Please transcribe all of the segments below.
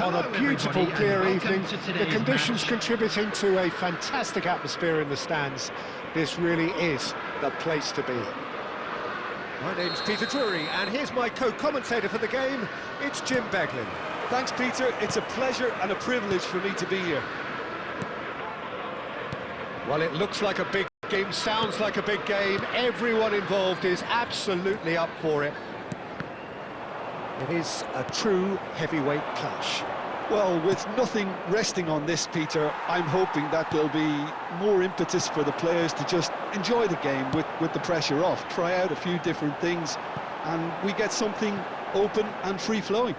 on a beautiful, clear evening. The conditions contributing to a fantastic atmosphere in the stands. This really is the place to be. My name's Peter Drury, and here's my co-commentator for the game. It's Jim Beglin. Thanks, Peter. It's a pleasure and a privilege for me to be here. Well, it looks like a big game, sounds like a big game. Everyone involved is absolutely up for it. It is a true heavyweight clash. Well, with nothing resting on this, Peter, I'm hoping that there'll be more impetus for the players to just enjoy the game with the pressure off, try out a few different things, and we get something open and free-flowing.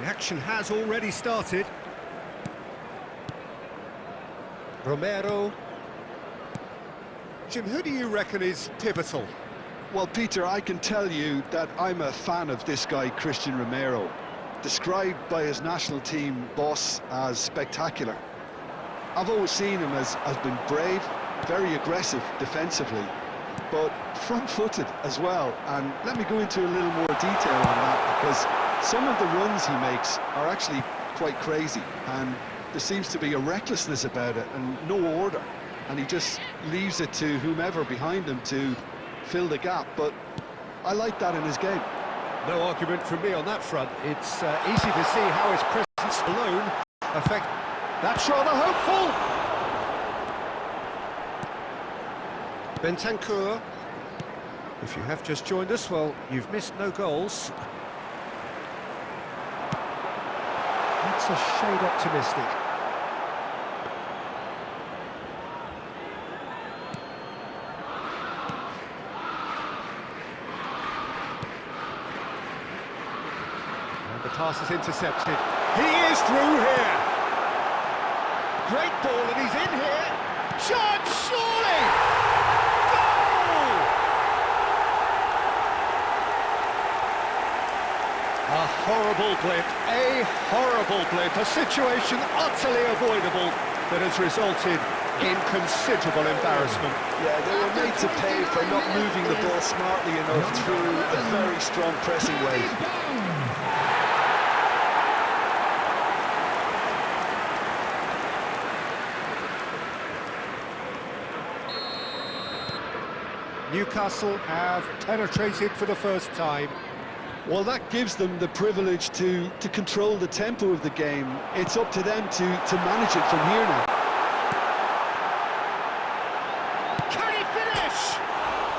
The action has already started. Romero. Jim, who do you reckon is pivotal? Well, Peter, I can tell you that I'm a fan of this guy, Christian Romero, described by his national team boss as spectacular. I've always seen him as being brave, very aggressive defensively, but front-footed as well. And let me go into a little more detail on that, because some of the runs he makes are actually quite crazy, and there seems to be a recklessness about it and no order, and he just leaves it to whomever behind him to fill the gap. But I like that in his game. No argument from me on that front. It's easy to see how his presence alone affects. That's rather hopeful. Bentancur. If you have just joined us, well, you've missed no goals. That's a shade optimistic. The pass is intercepted. He is through here. Great ball, and he's in here. Shot, surely! Goal! A horrible blip, a situation utterly avoidable that has resulted in considerable embarrassment. Yeah, they were made to pay for not moving the ball smartly enough through a very strong pressing wave. Newcastle have penetrated for the first time. Well, that gives them the privilege to control the tempo of the game. It's up to them to manage it from here now. Can he finish?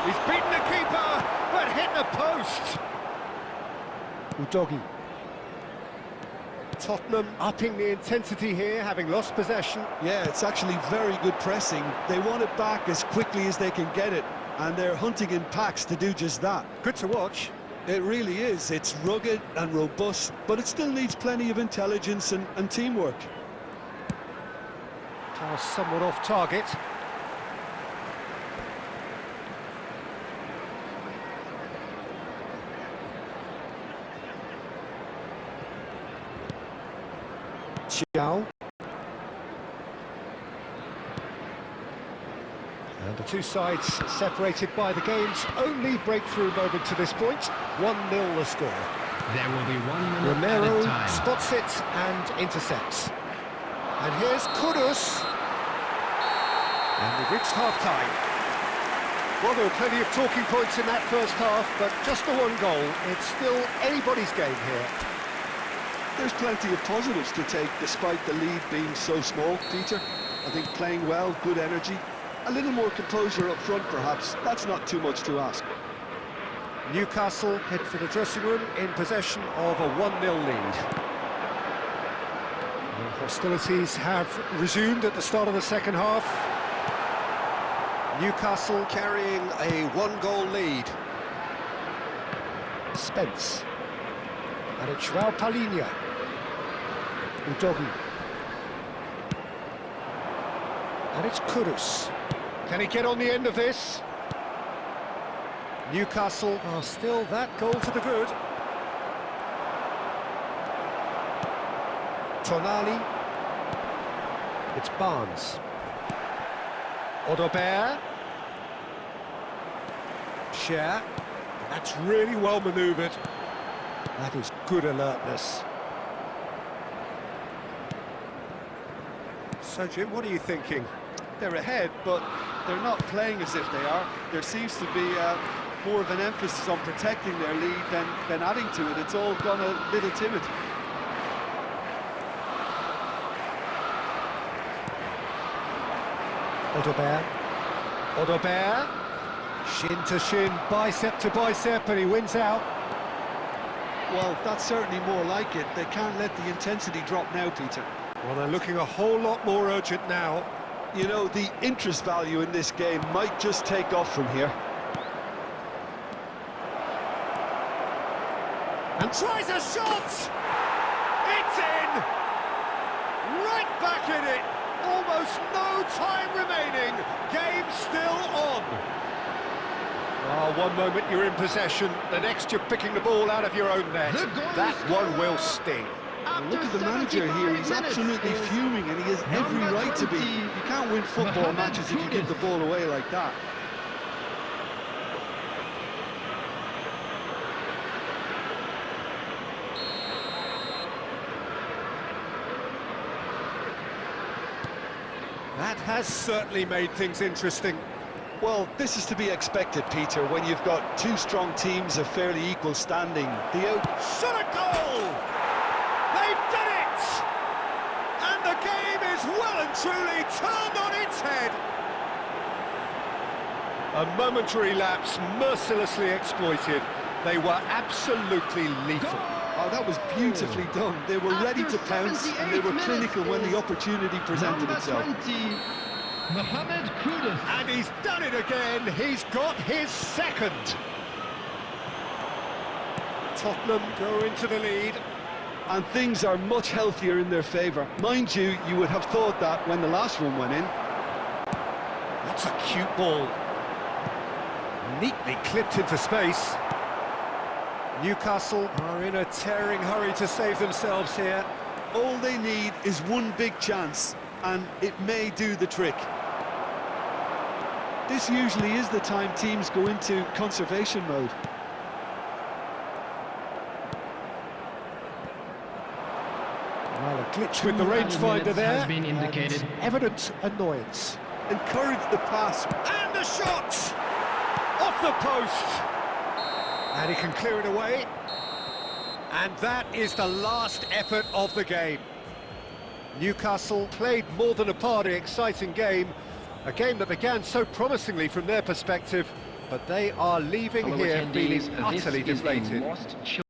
He's beaten the keeper, but hit the post. Udogi. Tottenham upping the intensity here, having lost possession. Yeah, it's actually very good pressing. They want it back as quickly as they can get it, and they're hunting in packs to do just that. Good to watch. It really is. It's rugged and robust, but it still needs plenty of intelligence and teamwork. Pass somewhat off target. Xiao. And the two sides separated by the game's only breakthrough moment to this point. 1-0 the score. There will be 1 minute Romero at a time. spots it and intercepts. And here's Kudus. And we've reached half-time. Well, there were plenty of talking points in that first half, but just the one goal. It's still anybody's game here. There's plenty of positives to take despite the lead being so small, Peter. I think playing well, good energy. A little more composure up front, perhaps. That's not too much to ask. Newcastle head for the dressing room in possession of a 1-0 lead. And hostilities have resumed at the start of the second half. Newcastle carrying a 1-goal lead. Spence. And it's João Palhinha. Udogi. And it's Kudus. Can he get on the end of this? Newcastle are still that goal to the good. Tonali. It's Barnes. Odobert. Cher. That's really well manoeuvred. That is good alertness. So, Jim, what are you thinking? They're ahead, but they're not playing as if they are. There seems to be more of an emphasis on protecting their lead than adding to it. It's all gone a little timid. Odobert, shin to shin, bicep to bicep, and he wins out. Well, that's certainly more like it. They can't let the intensity drop now, Peter. Well, they're looking a whole lot more urgent now. You know, the interest value in this game might just take off from here. And tries a shot! It's in! Right back in it! Almost no time remaining. Game still on. Oh, one moment you're in possession, the next you're picking the ball out of your own net. That one will sting. Look at the manager here, he's absolutely fuming and he has every right to be. You can't win football matches if you give the ball away like that. That has certainly made things interesting. Well, this is to be expected, Peter, when you've got two strong teams of fairly equal standing. Shot a goal! They've done it! And the game is well and truly turned on its head. A momentary lapse mercilessly exploited. They were absolutely lethal. Oh, that was beautifully done. They were ready to pounce and they were clinical when the opportunity presented itself. And he's done it again. He's got his second. Tottenham go into the lead. And things are much healthier in their favour. Mind you, you would have thought that when the last one went in. That's a cute ball. Neatly clipped into space. Newcastle are in a tearing hurry to save themselves here. All they need is one big chance, and it may do the trick. This usually is the time teams go into conservation mode. Well, a glitch with the rangefinder there. Has been indicated. Evident annoyance. Encourage the pass. And the shot! Off the post! And he can clear it away. And that is the last effort of the game. Newcastle played more than a party exciting game. A game that began so promisingly from their perspective, but they are leaving here feeling utterly deflated.